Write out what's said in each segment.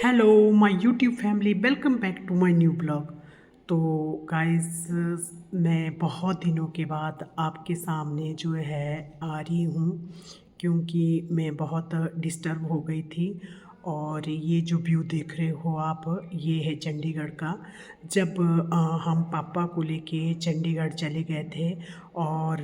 Hello my YouTube family, welcome back to my new blog. तो guys, मैं बहुत दिनों के बाद आपके सामने जो है आ रही हूँ, क्योंकि मैं बहुत डिस्टर्ब हो गई थी। और ये जो व्यू देख रहे हो आप, ये है चंडीगढ़ का। जब हम पापा को लेके चंडीगढ़ चले गए थे और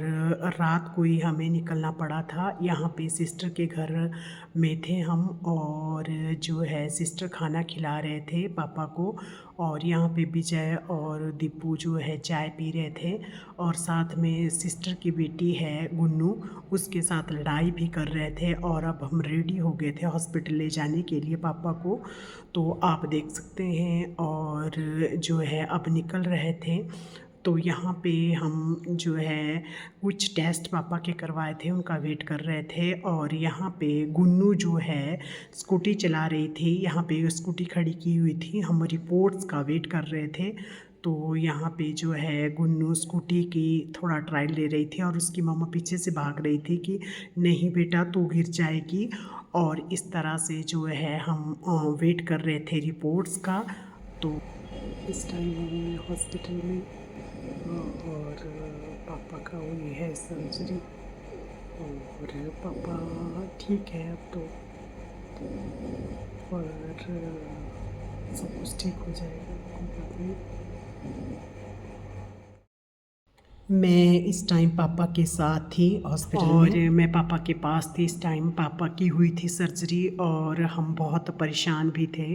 रात को ही हमें निकलना पड़ा था। यहाँ पे सिस्टर के घर में थे हम, और जो है सिस्टर खाना खिला रहे थे पापा को, और यहाँ पे विजय और दीपू जो है चाय पी रहे थे। और साथ में सिस्टर की बेटी है गुन्नू, उसके साथ लड़ाई भी कर रहे थे। और अब हम रेडी हो गए थे हॉस्पिटल ले जाने के लिए पापा को, तो आप देख सकते हैं। और जो है अब निकल रहे थे, तो यहाँ पे हम जो है कुछ टेस्ट पापा के करवाए थे, उनका वेट कर रहे थे। और यहाँ पे गुन्नू जो है स्कूटी चला रही थी, यहाँ पे स्कूटी खड़ी की हुई थी, हम रिपोर्ट्स का वेट कर रहे थे। तो यहाँ पे जो है गुन्नू स्कूटी की थोड़ा ट्रायल ले रही थी, और उसकी मम्मा पीछे से भाग रही थी कि नहीं बेटा तू गिर जाएगी। और इस तरह से जो है हम वेट कर रहे थे रिपोर्ट्स का। तो इस टाइम हम हॉस्पिटल में, और पापा का हुई है सर्जरी, और पापा ठीक है अब तो। और सब कुछ ठीक हो जाएगा, कोई बात नहीं। मैं इस टाइम पापा के साथ थी हॉस्पिटल में, और मैं पापा के पास थी इस टाइम। पापा की हुई थी सर्जरी, और हम बहुत परेशान भी थे,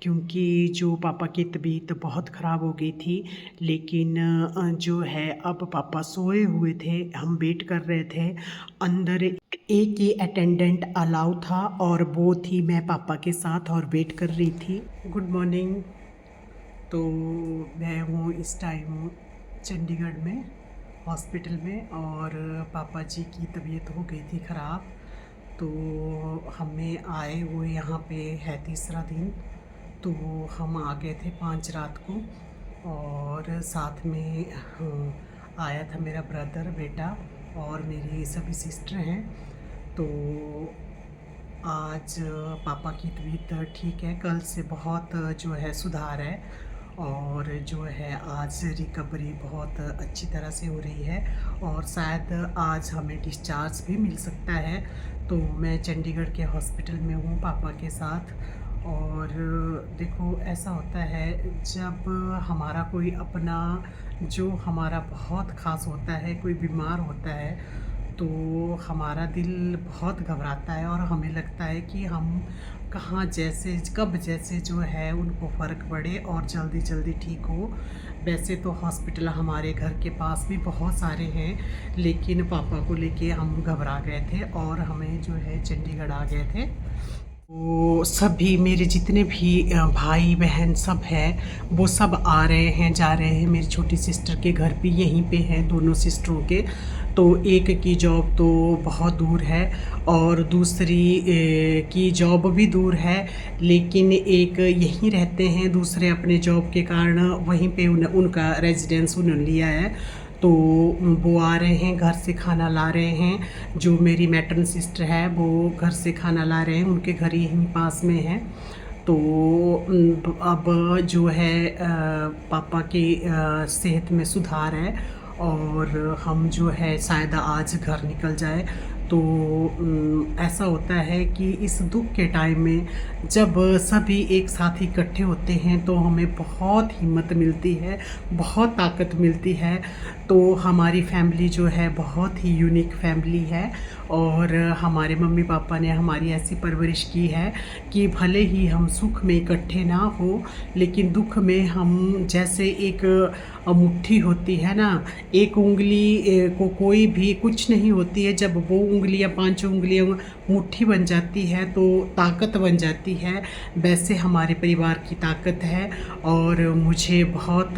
क्योंकि जो पापा की तबीयत बहुत ख़राब हो गई थी। लेकिन जो है अब पापा सोए हुए थे, हम वेट कर रहे थे। अंदर एक ही अटेंडेंट अलाउ था, और वो थी मैं पापा के साथ और वेट कर रही थी। Good morning. तो मैं हूँ इस टाइम चंडीगढ़ में हॉस्पिटल में, और पापा जी की तबीयत हो गई थी ख़राब। तो हमें आए हुए यहाँ पे है तीसरा दिन। तो हम आ गए थे 5 रात को, और साथ में आया था मेरा ब्रदर बेटा, और मेरी सभी सिस्टर हैं। तो आज पापा की तबीयत ठीक है, कल से बहुत जो है सुधार है। और जो है आज रिकवरी बहुत अच्छी तरह से हो रही है, और शायद आज हमें डिस्चार्ज भी मिल सकता है। तो मैं चंडीगढ़ के हॉस्पिटल में हूँ पापा के साथ। और देखो, ऐसा होता है जब हमारा कोई अपना जो हमारा बहुत ख़ास होता है कोई बीमार होता है, तो हमारा दिल बहुत घबराता है, और हमें लगता है कि हम कहाँ जैसे कब जैसे जो है उनको फ़र्क पड़े और जल्दी जल्दी ठीक हो। वैसे तो हॉस्पिटल हमारे घर के पास भी बहुत सारे हैं, लेकिन पापा को लेके हम घबरा गए थे, और हमें जो है चंडीगढ़ आ गए थे। वो सभी मेरे जितने भी भाई बहन सब हैं, वो सब आ रहे हैं जा रहे हैं। मेरी छोटी सिस्टर के घर भी यहीं पे हैं, दोनों सिस्टरों के। तो एक की जॉब तो बहुत दूर है, और दूसरी की जॉब भी दूर है, लेकिन एक यहीं रहते हैं, दूसरे अपने जॉब के कारण वहीं पे उनका रेजिडेंस उन्होंने लिया है। तो वो आ रहे हैं, घर से खाना ला रहे हैं। जो मेरी मैटर्न सिस्टर है वो घर से खाना ला रहे हैं, उनके घर यहीं पास में है। तो अब जो है पापा की सेहत में सुधार है, और हम जो है शायद आज घर निकल जाए। तो ऐसा होता है कि इस दुख के टाइम में जब सभी एक साथ इकट्ठे होते हैं, तो हमें बहुत हिम्मत मिलती है, बहुत ताकत मिलती है। तो हमारी फैमिली जो है बहुत ही यूनिक फैमिली है, और हमारे मम्मी पापा ने हमारी ऐसी परवरिश की है कि भले ही हम सुख में इकट्ठे ना हो, लेकिन दुख में हम जैसे एक मुट्ठी होती है ना, एक उंगली को कोई भी कुछ नहीं होती है, जब वो उंगलियां पांचों उंगलियां मुट्ठी बन जाती है तो ताकत बन जाती है। वैसे हमारे परिवार की ताकत है, और मुझे बहुत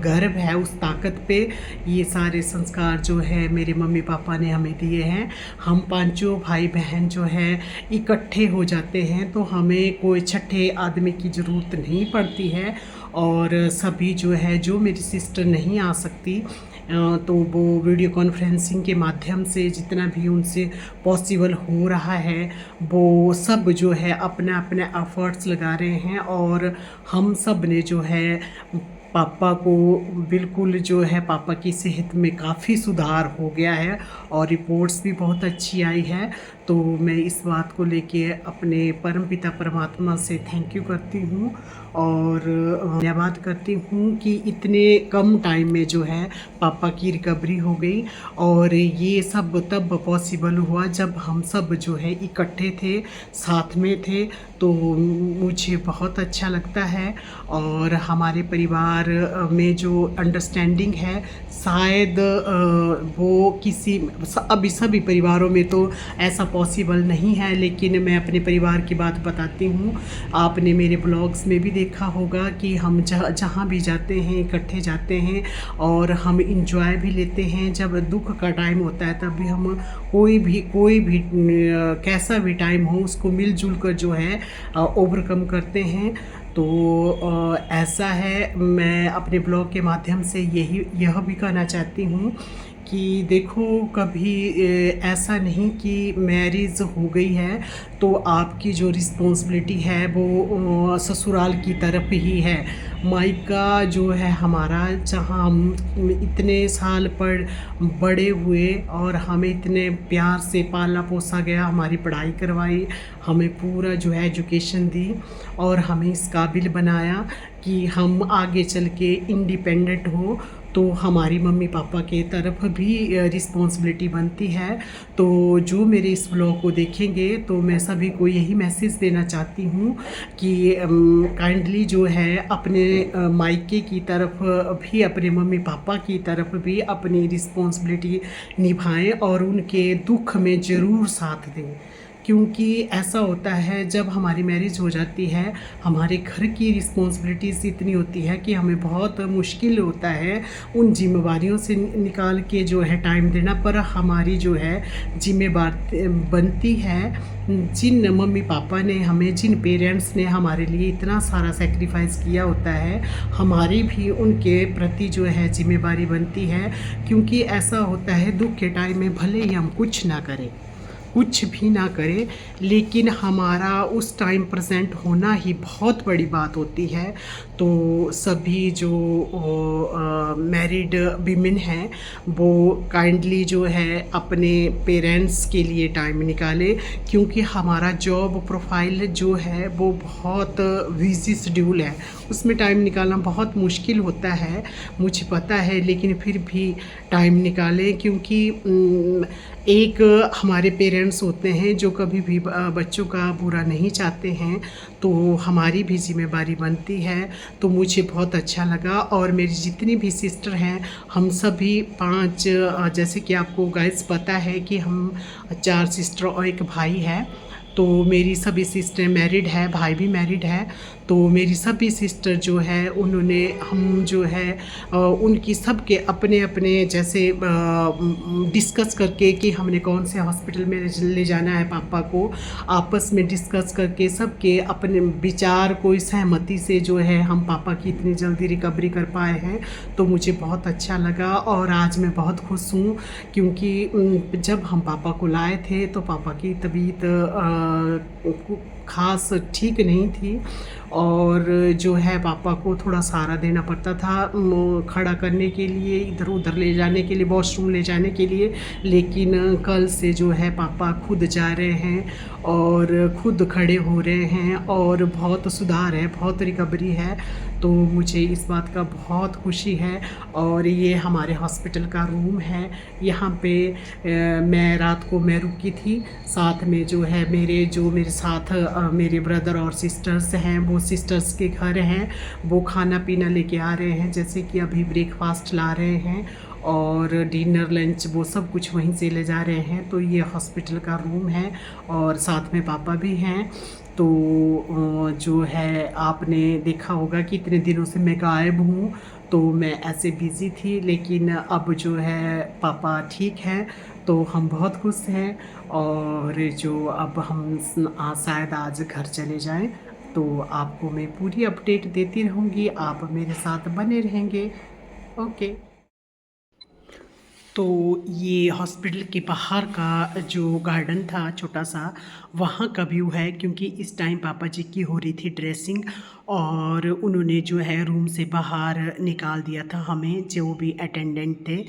गर्व है उस ताकत पे। ये सारे संस्कार जो है मेरे मम्मी पापा ने हमें दिए हैं। हम पांचों भाई बहन जो है इकट्ठे हो जाते हैं, तो हमें कोई छठे आदमी की ज़रूरत नहीं पड़ती है। और सभी जो है, जो मेरी सिस्टर नहीं आ सकती, तो वो वीडियो कॉन्फ्रेंसिंग के माध्यम से जितना भी उनसे पॉसिबल हो रहा है वो सब जो है अपना अपना एफर्ट्स लगा रहे हैं। और हम सब ने जो है पापा को बिल्कुल जो है पापा की सेहत में काफ़ी सुधार हो गया है और रिपोर्ट्स भी बहुत अच्छी आई है। तो मैं इस बात को लेके अपने परमपिता परमात्मा से थैंक यू करती हूँ और धन्यवाद करती हूँ कि इतने कम टाइम में जो है पापा की रिकवरी हो गई। और ये सब तब पॉसिबल हुआ जब हम सब जो है इकट्ठे थे, साथ में थे। तो मुझे बहुत अच्छा लगता है और हमारे परिवार में जो अंडरस्टैंडिंग है शायद वो किसी अभी सभी परिवारों में तो ऐसा पॉसिबल नहीं है, लेकिन मैं अपने परिवार की बात बताती हूँ। आपने मेरे ब्लॉग्स में भी देखा होगा कि हम जहाँ भी जाते हैं इकट्ठे जाते हैं और हम इंजॉय भी लेते हैं। जब दुख का टाइम होता है तब भी हम कोई भी कैसा भी टाइम हो उसको मिलजुल कर जो है ओवरकम करते हैं। तो ऐसा है, मैं अपने ब्लॉग के माध्यम से यह भी कहना चाहती हूँ कि देखो कभी ऐसा नहीं कि मैरिज हो गई है तो आपकी जो रिस्पॉन्सिबिलिटी है वो ससुराल की तरफ ही है। मायका जो है हमारा, जहाँ हम इतने साल पर बड़े हुए और हमें इतने प्यार से पाला पोसा गया, हमारी पढ़ाई करवाई, हमें पूरा जो है एजुकेशन दी और हमें इस काबिल बनाया कि हम आगे चल के इंडिपेंडेंट हो। तो हमारी मम्मी पापा के तरफ भी रिस्पॉन्सिबिलिटी बनती है। तो जो मेरे इस ब्लॉग को देखेंगे तो मैं सभी को यही मैसेज देना चाहती हूँ कि काइंडली जो है अपने मायके की तरफ भी, अपने मम्मी पापा की तरफ भी अपनी रिस्पॉन्सिबिलिटी निभाएं और उनके दुख में ज़रूर साथ दें। क्योंकि ऐसा होता है जब हमारी मैरिज हो जाती है हमारे घर की रिस्पॉन्सिबिलिटीज़ इतनी होती है कि हमें बहुत मुश्किल होता है उन जिम्मेवारियों से निकाल के जो है टाइम देना। पर हमारी जो है जिम्मेवार बनती है, जिन मम्मी पापा ने हमें, जिन पेरेंट्स ने हमारे लिए इतना सारा सेक्रीफाइस किया होता है, हमारी भी उनके प्रति जो है जिम्मेवारी बनती है। क्योंकि ऐसा होता है दुख के टाइम में भले ही हम कुछ ना करें, कुछ भी ना करें, लेकिन हमारा उस टाइम प्रेजेंट होना ही बहुत बड़ी बात होती है। तो सभी जो मैरिड वीमेन हैं वो काइंडली जो है अपने पेरेंट्स के लिए टाइम निकाले। क्योंकि हमारा जॉब प्रोफाइल जो है वो बहुत बिजी शेड्यूल है, उसमें टाइम निकालना बहुत मुश्किल होता है, मुझे पता है, लेकिन फिर भी टाइम निकालें। क्योंकि एक हमारे पेरेंट्स होते हैं जो कभी भी बच्चों का बुरा नहीं चाहते हैं, तो हमारी भी जिम्मेवारी बनती है। तो मुझे बहुत अच्छा लगा। और मेरी जितनी भी सिस्टर हैं हम सभी 5, जैसे कि आपको गाइस पता है कि हम 4 सिस्टर और एक भाई है। तो मेरी सभी सिस्टर मैरिड है, भाई भी मैरिड है। तो मेरी सभी सिस्टर जो है उन्होंने, हम जो है उनकी सब के अपने अपने जैसे डिस्कस करके कि हमने कौन से हॉस्पिटल में ले जाना है पापा को, आपस में डिस्कस करके सबके अपने विचार को सहमति से जो है हम पापा की इतनी जल्दी रिकवरी कर पाए हैं। तो मुझे बहुत अच्छा लगा और आज मैं बहुत खुश हूँ। क्योंकि जब हम पापा को लाए थे तो पापा की तबीयत ख़ास ठीक नहीं थी और जो है पापा को थोड़ा सहारा देना पड़ता था खड़ा करने के लिए, इधर उधर ले जाने के लिए, वॉशरूम ले जाने के लिए। लेकिन कल से जो है पापा खुद जा रहे हैं और खुद खड़े हो रहे हैं और बहुत सुधार है, बहुत रिकवरी है। तो मुझे इस बात का बहुत खुशी है। और ये हमारे हॉस्पिटल का रूम है, यहाँ पे मैं रात को मैं रुकी थी। साथ में जो है मेरे साथ मेरे ब्रदर और सिस्टर्स हैं, वो सिस्टर्स के घर हैं, वो खाना पीना लेके आ रहे हैं, जैसे कि अभी ब्रेकफास्ट ला रहे हैं और डिनर लंच वो सब कुछ वहीं से ले जा रहे हैं। तो ये हॉस्पिटल का रूम है और साथ में पापा भी हैं। तो जो है आपने देखा होगा कि इतने दिनों से मैं गायब हूँ, तो मैं ऐसे बिज़ी थी, लेकिन अब जो है पापा ठीक हैं तो हम बहुत खुश हैं। और जो अब हम शायद आज घर चले जाएं, तो आपको मैं पूरी अपडेट देती रहूँगी, आप मेरे साथ बने रहेंगे। ओके। तो ये हॉस्पिटल के बाहर का जो गार्डन था छोटा सा, वहाँ का व्यू है, क्योंकि इस टाइम पापा जी की हो रही थी ड्रेसिंग और उन्होंने जो है रूम से बाहर निकाल दिया था हमें, जो भी अटेंडेंट थे।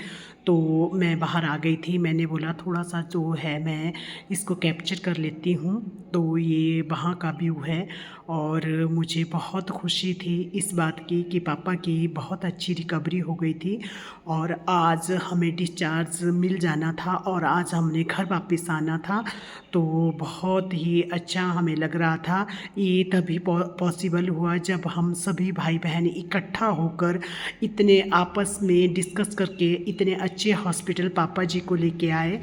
तो मैं बाहर आ गई थी, मैंने बोला थोड़ा सा जो है मैं इसको कैप्चर कर लेती हूँ। तो ये वहाँ का व्यू है और मुझे बहुत खुशी थी इस बात की कि पापा की बहुत अच्छी रिकवरी हो गई थी और आज हमें डिस्चार्ज मिल जाना था और आज हमने घर वापस आना था। तो बहुत ही अच्छा हमें लग रहा था। ये तभी पॉसिबल हुआ जब हम सभी भाई बहन इकट्ठा होकर इतने आपस में डिस्कस करके इतने अच्छे हॉस्पिटल पापा जी को लेके आए।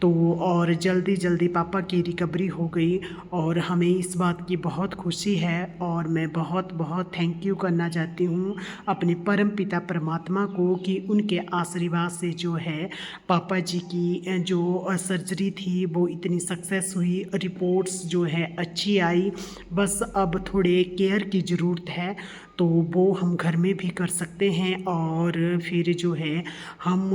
तो और जल्दी जल्दी पापा की रिकवरी हो गई और हमें इस बात की बहुत खुशी है और मैं बहुत बहुत थैंक यू करना चाहती हूँ अपने परम पिता परमात्मा को कि उनके आशीर्वाद से जो है पापा जी की जो सर्जरी थी वो इतनी सक्सेस हुई, रिपोर्ट्स जो है अच्छी आई। बस अब थोड़े केयर की ज़रूरत है, तो वो हम घर में भी कर सकते हैं और फिर जो है हम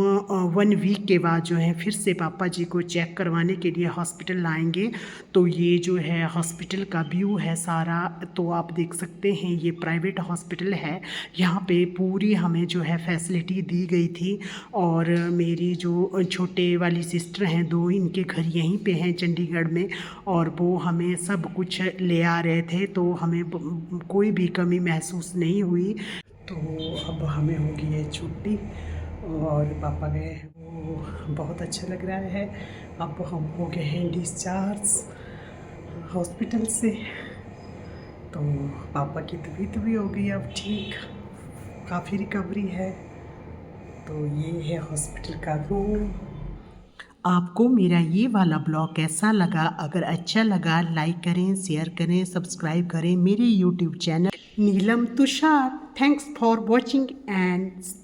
1 वीक के बाद जो है फिर से पापा जी को चेक करवाने के लिए हॉस्पिटल लाएंगे। तो ये जो है हॉस्पिटल का व्यू है सारा, तो आप देख सकते हैं ये प्राइवेट हॉस्पिटल है। यहाँ पे पूरी हमें जो है फैसिलिटी दी गई थी और मेरी जो छोटे वाली सिस्टर हैं 2, इनके घर यहीं पे हैं चंडीगढ़ में और वो हमें सब कुछ ले आ रहे थे, तो हमें कोई भी कमी महसूस नहीं हुई। तो अब हमें होगी है छुट्टी और पापा गए हैं, वो बहुत अच्छा लग रहा है। अब हम हो गए हैं डिस्चार्ज हॉस्पिटल से, तो पापा की तबीयत भी हो गई अब ठीक, काफ़ी रिकवरी है। तो ये है हॉस्पिटल का रूम। आपको मेरा ये वाला ब्लॉग कैसा लगा? अगर अच्छा लगा लाइक करें, शेयर करें, सब्सक्राइब करें मेरे YouTube channel Neelam Tushar. Thanks for watching and stay